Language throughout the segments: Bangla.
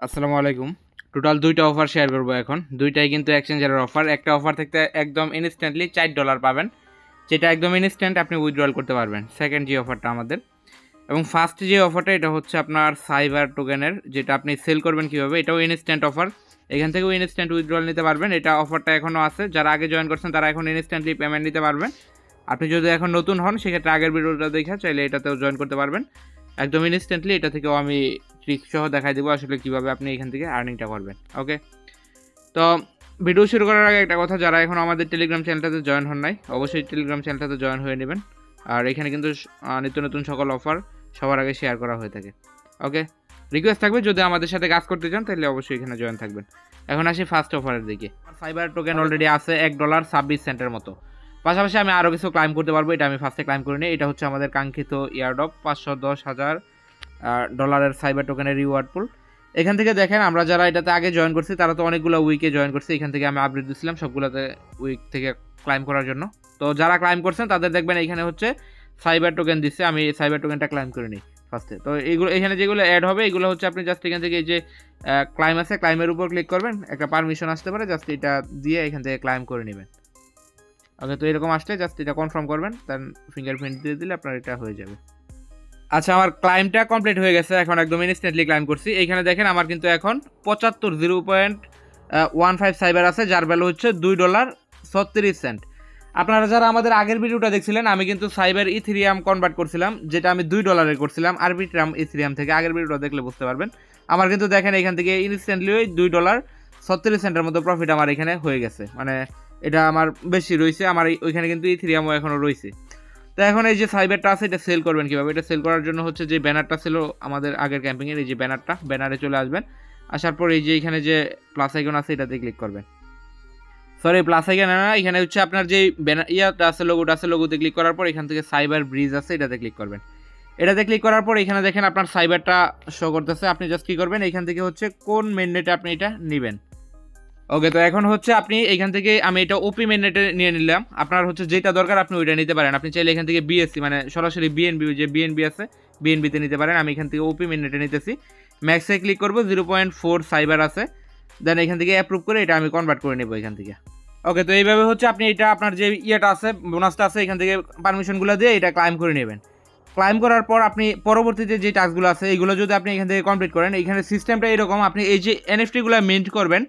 আসসালামু আলাইকুম। টোটাল ২ টা অফার শেয়ার করব এখন। ২ টাই কিন্তু এক্সচেঞ্জারের অফার। একটা অফার থাকতে একদম ইনস্ট্যান্টলি $৪ পাবেন। যেটা একদম ইনস্ট্যান্ট আপনি উইথড্রল করতে পারবেন। সেকেন্ড যে অফারটা আমাদের এবং ফার্স্ট যে অফারটা এটা হচ্ছে আপনার সাইবার টোকেনের, যেটা আপনি সেল করবেন কীভাবে, এটাও ইনস্ট্যান্ট অফার। এখান থেকেও ইনস্ট্যান্ট উইথড্রল নিতে পারবেন। এটা অফারটা এখনও আছে। যারা আগে জয়েন করছেন তারা এখন ইনস্ট্যান্টলি পেমেন্ট নিতে পারবেন। আপনি যদি এখন নতুন হন সেক্ষেত্রে আগের ভিডিওটা দেখে চাইলে এটাতেও জয়েন করতে পারবেন। একদম ইনস্ট্যান্টলি এটা থেকেও আমি ট্রিক্স সহ দেখাই দেবো আসলে কীভাবে আপনি এখান থেকে আর্নিংটা করবেন। ওকে, তো ভিডিও শুরু করার আগে একটা কথা, যারা এখন আমাদের টেলিগ্রাম চ্যানেলটাতে জয়েন হন নাই অবশ্যই টেলিগ্রাম চ্যানেলটাতে জয়েন হয়ে নেবেন। আর এখানে কিন্তু নিত্য নতুন সকল অফার সবার আগে শেয়ার করা হয়ে থাকে। ওকে, রিকোয়েস্ট থাকবে যদি আমাদের সাথে কাজ করতে চান তাহলে অবশ্যই এখানে জয়েন থাকবেন। এখন আসি ফার্স্ট অফারের দিকে। সাইবার টোকেন অলরেডি আছে $1.26 মতো। পাশাপাশি আমি আরও কিছু ক্লাইম করতে পারবো, এটা আমি ফার্স্টে ক্লাইম করে নিই। এটা হচ্ছে আমাদের কাঙ্ক্ষিত ইয়ারড্রপ $510,000 সাইবার টোকেনের রিওয়ার্ড পুল। এখান থেকে দেখেন আমরা যারা এটাতে আগে জয়েন করছি তারা তো অনেকগুলো উইকে জয়েন করছে। এখান থেকে আমি আপডেট দিচ্ছিলাম সবগুলোতে উইক থেকে ক্লাইম করার জন্য। তো যারা ক্লাইম করছেন তাদের দেখবেন এখানে হচ্ছে সাইবার টোকেন দিচ্ছে। আমি এই সাইবার টোকেনটা ক্লাইম করে নিই ফার্স্টে। তো এইগুলো এখানে যেগুলো অ্যাড হবে এগুলো হচ্ছে আপনি জাস্ট এখান থেকে এই যে ক্লাইম আছে ক্লাইমের উপর ক্লিক করবেন, একটা পারমিশন আসতে পারে, জাস্ট এটা দিয়ে এখান থেকে ক্লাইম করে নেবেন। ওকে, তো এরকম আসলে জাস্ট এটা কনফার্ম করবেন, দেন ফিঙ্গারপ্রিন্ট দিয়ে দিলে আপনার এটা হয়ে যাবে। আচ্ছা, আমার ক্লাইমটা কমপ্লিট হয়ে গেছে, এখন একদম ইনস্ট্যান্টলি ক্লাইম করছি। এইখানে দেখেন আমার কিন্তু এখন 0.15 সাইবার আছে, যার ভ্যালু হচ্ছে $2.36। আপনারা যারা আমাদের আগের ভিডিওটা দেখছিলেন আমি কিন্তু সাইবার ইথেরিয়াম কনভার্ট করছিলাম, যেটা আমি $2 করছিলাম আরবিট্রাম ইথেরিয়াম থেকে। আগের ভিডিওটা দেখলে বুঝতে পারবেন। আমার কিন্তু দেখেন এখান থেকে ইনস্ট্যান্টলি ওই $2.36 মতো প্রফিট আমার এখানে হয়ে গেছে। মানে এটা আমার বেশি রয়েছে, আমার ওইখানে কিন্তু ইথেরিয়ামও এখনও রয়েছে। তো এখন এই যে সাইবারটা আছে এটা সেল করবেন কীভাবে? এটা সেল করার জন্য হচ্ছে যে ব্যানারটা ছিল আমাদের আগের ক্যাম্পিংয়ের, এই যে ব্যানারে চলে আসবেন। আসার পর এই যে এখানে যে প্লাস আইকন আছে এটাতে ক্লিক করবেন। সরি, প্লাস আইকন না, এখানে হচ্ছে আপনার যে ব্যানার ইয়াটা আছে, লোগোটা আছে, লোগোতে ক্লিক করার পর এখান থেকে সাইবার ব্রিজ আছে এটাতে ক্লিক করবেন। এটাতে ক্লিক করার পর এখানে দেখেন আপনার সাইবারটা শো করতেছে। আপনি জাস্ট কী করবেন, এখান থেকে হচ্ছে কোন মেননেটে আপনি এটা নেবেন। ওকে, তো এখন হচ্ছে আপনি এখান থেকে আমি এটা ওপি মেননেটে নিয়ে নিলাম। আপনার হচ্ছে যেটা দরকার আপনি ওইটা নিতে পারেন। আপনি চাইলে এখান থেকে বিএসসি মানে সরাসরি বিএনবি, যে বিএনবি আছে বিএনবিতে নিতে পারেন। আমি এখান থেকে ওপি মেননেটে নিতেছি। ম্যাক্সে ক্লিক করবো, 0.4 সাইবার আছে, দেন এখান থেকে অ্যাপ্রুভ করে এটা আমি কনভার্ট করে নেবো এখান থেকে। ওকে, তো এইভাবে হচ্ছে আপনি এটা আপনার যে ইয়েটা আছে বোনাসটা আছে এখান থেকে পারমিশনগুলো দিয়ে এটা ক্লাইম করে নেবেন। ক্লাইম করার পর আপনি পরবর্তীতে যে টাস্কগুলো আছে এইগুলো যদি আপনি এখান থেকে কমপ্লিট করেন, এখানে সিস্টেমটা এরকম, আপনি এই যে এনএফটিগুলো মিন্ট করবেন,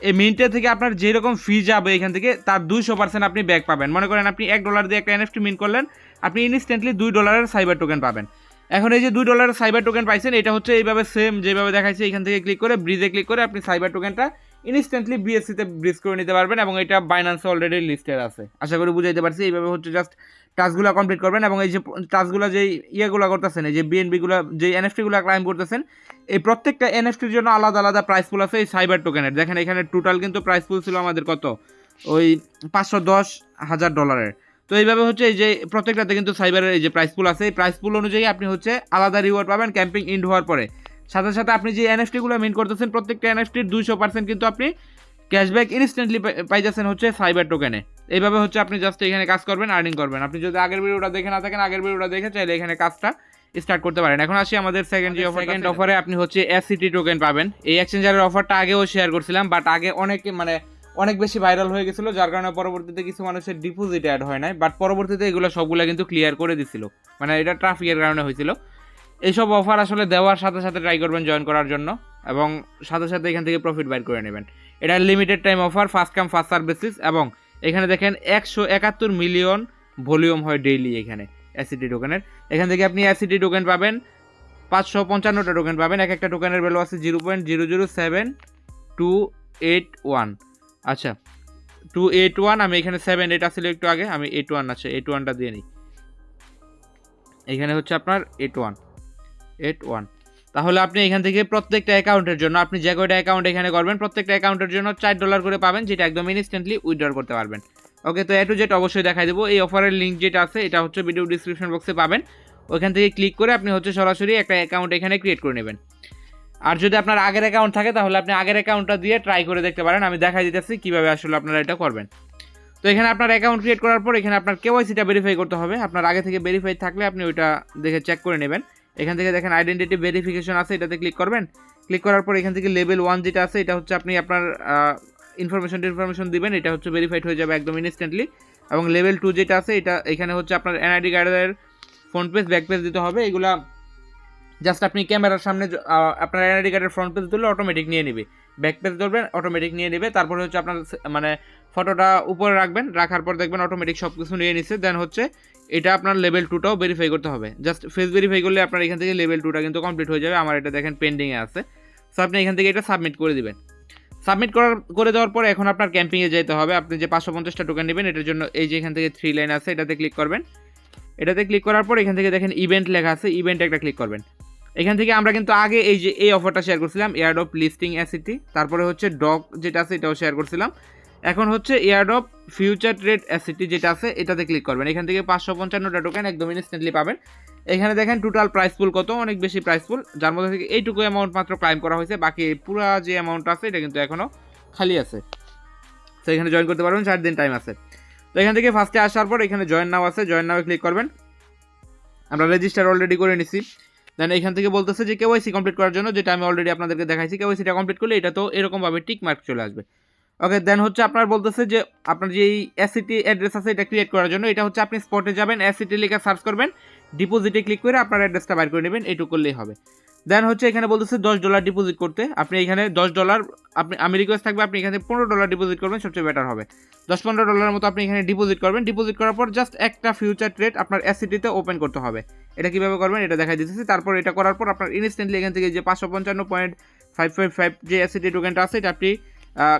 এই মিন্টের থেকে আপনার যেরকম ফি যাবে এখান থেকে তার 200% আপনি ব্যাক পাবেন। মনে করেন আপনি $1 দিয়ে একটা এনএফটি মিন্ট করলেন, আপনি ইনস্ট্যান্টলি $2 সাইবার টোকেন পাবেন। এখন এই যে $2 সাইবার টোকেন পাইছেন, এটা হচ্ছে এইভাবে সেম যেভাবে দেখাইছে, এখান থেকে ক্লিক করে ব্রিজে ক্লিক করে আপনি সাইবার টোকেনটা ইনস্ট্যান্টলি বিএসসিতে ব্রিজ করে নিতে পারবেন এবং এটা বাইন্যান্সে অলরেডি লিস্টেড আছে। আশা করি বুঝাইতে পারছি। এইভাবে হচ্ছে জাস্ট টাস্কগুলো কমপ্লিট করবেন এবং এই যে টাস্কগুলো যেই ইয়েগুলো করতেছেন, এই যে বিএনবিগুলো যে এনএফটিগুলো ক্লাইম করতেছেন, এই প্রত্যেকটা এনএফটির জন্য আলাদা আলাদা প্রাইস পুল আছে এই সাইবার টোকেনের। দেখেন এখানে টোটাল কিন্তু প্রাইস পুল ছিল আমাদের কত, ওই $510,000। তো এইভাবে হচ্ছে এই যে প্রত্যেকটাতে কিন্তু সাইবারের এই যে প্রাইস পুল আছে, এই প্রাইস পুল অনুযায়ী আপনি হচ্ছে আলাদা রিওয়ার্ড পাবেন ক্যাম্পিং ইন্ড হওয়ার পরে। সাথে সাথে আপনি যে এনএফটিগুলো মিন করতেছেন প্রত্যেকটা এনএফটির 200% কিন্তু আপনি ক্যাশব্যাক ইনস্ট্যান্টলি পাইতেছেন হচ্ছে সাইবার টোকেনে। এইভাবে হচ্ছে আপনি জাস্ট এখানে কাজ করবেন, আর্নিং করবেন। আপনি যদি আগের ভিডিওটা দেখে না থাকেন, আগের ভিডিওটা দেখে চাইলে এখানে কাজটা স্টার্ট করতে পারেন। এখন আসি আমাদের সেকেন্ড অফারে আপনি হচ্ছে এসসিটি টোকেন পাবেন। এই এক্সচেঞ্জারের অফারটা আগেও শেয়ার করছিলাম, বাট আগে অনেক বেশি ভাইরাল হয়ে গেছিলো, যার কারণে পরবর্তীতে কিছু মানুষের ডিপোজিট অ্যাড হয় নাই, বাট পরবর্তীতে এগুলো সবগুলো কিন্তু ক্লিয়ার করে দিছিল। মানে এটা ট্রাফিকের কারণে হয়েছিল। এইসব অফার আসলে দেওয়ার সাথে সাথে ট্রাই করবেন জয়েন করার জন্য এবং সাথে সাথে এখান থেকে প্রফিট বাইর করে নেবেন। এটা limited time offer, first come first services, এবং এখানে দেখেন 171 মিলিয়ন ভলিউম হয় ডেইলি এখানে এসিটি টোকেনের। এখান থেকে আপনি এসিটি টোকেন পাবেন 555টা টোকেন পাবেন। এক একটা টোকেনের ভ্যালু আছে 0.007,281। আচ্ছা, 281, আমি এখানে 78 আসলে একটু আগে, আমি 81 আছে, 81টা দিয়ে নিই। এখানে হচ্ছে আপনার 81। তাহলে আপনি এখান থেকে প্রত্যেকটা অ্যাকাউন্টের জন্য আপনি যে কয়টা অ্যাকাউন্ট এখানে করবেন প্রত্যেকটা অ্যাকাউন্টের জন্য $4 করে পাবেন, যেটা একদম ইনস্ট্যান্টলি উইথড্র করতে পারবেন। ওকে, তো এ টু জেড অবশ্যই দেখাই দেবো। এই অফারের লিঙ্ক যেটা আছে এটা হচ্ছে ভিডিও ডিসক্রিপশন বক্সে পাবেন। ওইখান থেকে ক্লিক করে আপনি হচ্ছে সরাসরি একটা অ্যাকাউন্ট এখানে ক্রিয়েট করে নেবেন। আর যদি আপনার আগের অ্যাকাউন্ট থাকে তাহলে আপনি আগের অ্যাকাউন্টটা দিয়ে ট্রাই করে দেখতে পারেন। আমি দেখাই দিতেছি কীভাবে আসলে আপনারা এটা করবেন। তো এখানে আপনার অ্যাকাউন্ট ক্রিয়েট করার পর এখানে আপনার কেওয়াইসিটা ভেরিফাই করতে হবে। আপনার আগে থেকে ভেরিফাই থাকলে আপনি ওইটা দেখে চেক করে নেবেন। এখান থেকে দেখেন আইডেন্টিটি ভেরিফিকেশন আছে, এটাতে ক্লিক করবেন। ক্লিক করার পর এখান থেকে লেভেল 1 যেটা আছে এটা হচ্ছে আপনি আপনার ইনফরমেশন দিবেন, এটা হচ্ছে ভেরিফাইড হয়ে যাবে একদম ইনস্ট্যান্টলি। এবং লেভেল 2 যেটা আছে এটা এখানে হচ্ছে আপনার এনআইডি কার্ডের ফ্রন্ট পেজ ব্যাক পেজ দিতে হবে। এগুলা জাস্ট আপনি ক্যামেরার সামনে আপনার এনআইডি কার্ডের ফ্রন্ট পেজ দিলে অটোমেটিক নিয়ে নেবে, ব্যাক পেজ ধরবেন অটোমেটিক নিয়ে নেবে। তারপরে হচ্ছে আপনার মানে ফটোটা উপরে রাখবেন, রাখার পর দেখবেন অটোমেটিক সব কিছু নিয়ে নিচ্ছে। দেন হচ্ছে এটা আপনার লেভেল 2টাও ভেরিফাই করতে হবে, জাস্ট ফেস ভেরিফাই করলে আপনার এখান থেকে লেভেল 2টা কিন্তু কমপ্লিট হয়ে যাবে। আমার এটা দেখেন পেন্ডিংয়ে আছে, সো আপনি এখান থেকে এটা সাবমিট করে দিবেন। সাবমিট করে দেওয়ার পর এখন আপনার ক্যাম্পিংয়ে যেতে হবে। আপনি যে 550টা টোকেন নেবেন এটার জন্য এই যে এখান থেকে 3 লাইন আছে এটাতে ক্লিক করবেন। এটাতে ক্লিক করার পর এখান থেকে দেখেন ইভেন্ট লেখা আছে, ইভেন্টে একটা ক্লিক করবেন। এখান থেকে আমরা কিন্তু আগে এই যে এই অফারটা শেয়ার করছিলাম এয়ারড্রপ লিস্টিং অ্যাসিটি, তারপরে হচ্ছে ডগ যেটা আছে এটাও শেয়ার করছিলাম। এখন হচ্ছে এয়ারড্রপ ফিউচার ট্রেড অ্যাসিটি যেটা আছে এটাতে ক্লিক করবেন। এখান থেকে 555টা টোকেন একদম ইনস্ট্যান্টলি পাবেন। এখানে দেখেন টোটাল প্রাইস পুল কত, অনেক বেশি প্রাইস পুল, যার মধ্যে থেকে এইটুকু অ্যামাউন্ট মাত্র ক্লাইম করা হয়েছে, বাকি পুরো যে অ্যামাউন্ট আছে এটা কিন্তু এখনও খালি আছে। তো এখানে জয়েন করতে পারবেন, 4 দিন টাইম আছে। তো এখান থেকে ফার্স্টে আসার পর এখানে জয়েন নাও আছে, জয়েন নাও ক্লিক করবেন। আমরা রেজিস্টার অলরেডি করে নিছি। দেন এখান থেকে বলতেছে যে কেওয়াইসি কমপ্লিট করার জন্য, যেটা আমি অলরেডি আপনাদেরকে দেখাইছি। কেওয়াইসিটা কমপ্লিট করলে এটা তো এরকমভাবে টিক মার্ক চলে আসবে। ওকে, দেন হচ্ছে আপনার বলতেছে যে আপনার যে এসিটি অ্যাড্রেস আছে এটা ক্রিয়েট করার জন্য, এটা হচ্ছে আপনি স্পটে যাবেন, এসিটি লিখে সার্চ করবেন, ডিপোজিটে ক্লিক করে আপনার অ্যাড্রেসটা বাইর করে নেবেন, এইটুকু করলেই হবে। দেন হচ্ছে এখানে বলতেছে $10 ডিপোজিট করতে। আপনি এখানে $10 আমি রিকোয়েস্ট থাকবে আপনি এখানে $15 ডিপোজিট করবেন, সবচেয়ে বেটার হবে। $10-15 মতো আপনি এখানে ডিপোজিট করবেন। ডিপোজিট করার পর জাস্ট একটা ফিউচার ট্রেড আপনার এসিটিতে ওপেন করতে হবে। এটা কীভাবে করবেন এটা দেখাই দিতেছি। তারপর এটা করার পর আপনার ইনস্ট্যান্টলি এখান থেকে যে 555.555 যে এসিটি টোকেনটা আছে এটা আপনি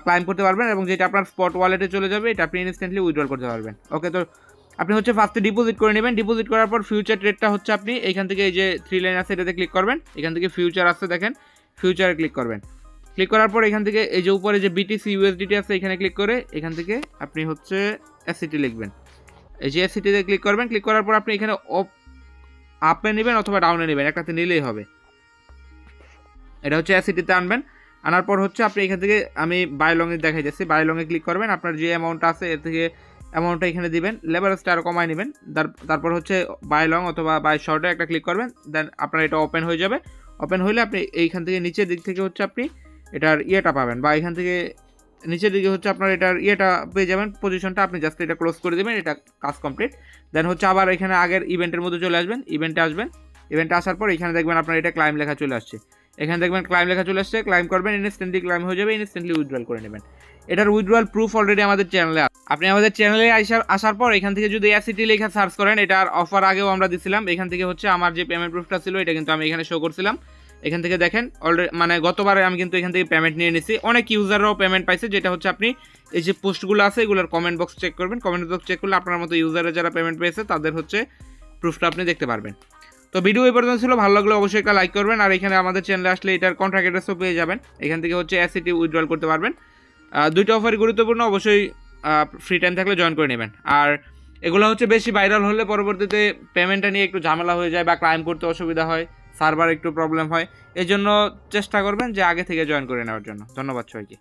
ক্লাইম করতে পারবেন, এবং যেটা আপনার স্পট ওয়ালেটে চলে যাবে এটা আপনি ইনস্ট্যান্টলি উইথড্রল করতে পারবেন। ওকে, তো আপনি হচ্ছে ফার্স্টে ডিপোজিট করে নেবেন। ডিপোজিট করার পর ফিউচার ট্রেডটা হচ্ছে আপনি এখান থেকে এই যে 3 লাইন আছে এটাতে ক্লিক করবেন। এখান থেকে ফিউচার আছে দেখেন, ফিউচারে ক্লিক করবেন। ক্লিক করার পর এখান থেকে এই যে উপরে যে বিটিসি ইউএসডিটি আছে এখানে ক্লিক করে এখান থেকে আপনি হচ্ছে এসিটি লিখবেন। এই যে এসিটিতে ক্লিক করবেন। ক্লিক করার পর আপনি এখানে আপে নেবেন অথবা ডাউনে নেবেন, একটাতে নিলেই হবে। এটা হচ্ছে এসিটিতে আনবেন। আনার পর হচ্ছে আপনি এখান থেকে আমি বাই লংয়ে দেখাই যাচ্ছি, বাই লংয়ে ক্লিক করবেন। আপনার যে অ্যামাউন্টটা আছে এর থেকে অ্যামাউন্টটা এখানে দিবেন, লেভারেজটা আরও কমায় নেবেন। তারপর হচ্ছে বাই লং অথবা বাই শর্টে একটা ক্লিক করবেন। দেন আপনার এটা ওপেন হয়ে যাবে। ওপেন হলে আপনি এইখান থেকে নিচের দিক থেকে হচ্ছে আপনি এটার ইয়েটা পাবেন, বা এখান থেকে নিচের দিকে হচ্ছে আপনার এটার ইয়েটা পেয়ে যাবেন, পজিশনটা। আপনি জাস্ট এটা ক্লোজ করে দেবেন, এটা কাজ কমপ্লিট। দেন হচ্ছে আবার এখানে আগের ইভেন্টের মধ্যে চলে আসবেন, ইভেন্টে আসবেন। ইভেন্টে আসার পর এখানে দেখবেন আপনার এটা ক্লাইম লেখা চলে আসছে। এখানে দেখবেন ক্লাইম লেখা চলে আসছে, ক্লাইম করবেন, ইনস্ট্যান্টলি ক্লাইম হয়ে যাবে, ইনস্ট্যান্টলি উইথড্রল করে নেবেন। এটার উইথড্রল প্রুফ অলরেডি আমাদের চ্যানেলে আছে। আপনি আমাদের চ্যানেলে আসার পর এখান থেকে যদি এসিটি লেখা সার্চ করেন, এটার অফার আগেও আমরা দিছিলাম। এখান থেকে হচ্ছে আমার যে পেমেন্ট প্রুফটা ছিল এটা কিন্তু আমি এখানে শো করছিলাম। এখান থেকে দেখেন অলরেডি মানে গতবারে আমি কিন্তু এখান থেকে পেমেন্ট নিয়ে নিছি। অনেক ইউজাররাও পেমেন্ট পাইছে, যেটা হচ্ছে আপনি এই যে পোস্টগুলো আছে এগুলোর কমেন্ট বক্স চেক করবেন। কমেন্ট বক্স চেক করলে আপনার মতো ইউজাররা যারা পেমেন্ট পেয়েছে তাদের হচ্ছে প্রুফটা আপনি দেখতে পারবেন। তো ভিডিও এই পর্যন্ত ছিল, ভালো লাগলে অবশ্যই একটা লাইক করবেন। আর এখানে আমাদের চ্যানেলে আসলে এটার কন্ট্রাক্ট অ্যাড্রেসও পেয়ে যাবেন। এখান থেকে হচ্ছে এসিটি উইথড্রল করতে পারবেন। দুইটা অফারই গুরুত্বপূর্ণ, অবশ্যই ফ্রি টাইম থাকলে জয়েন করে নেবেন। আর এগুলো হচ্ছে বেশি ভাইরাল হলে পরবর্তীতে পেমেন্টটা নিয়ে একটু ঝামেলা হয়ে যায় বা ক্লাইম করতে অসুবিধা হয়, সার্ভার একটু প্রবলেম হয়। এই জন্য চেষ্টা করবেন যে আগে থেকে জয়েন করে নেওয়ার জন্য। ধন্যবাদ সবাইকে।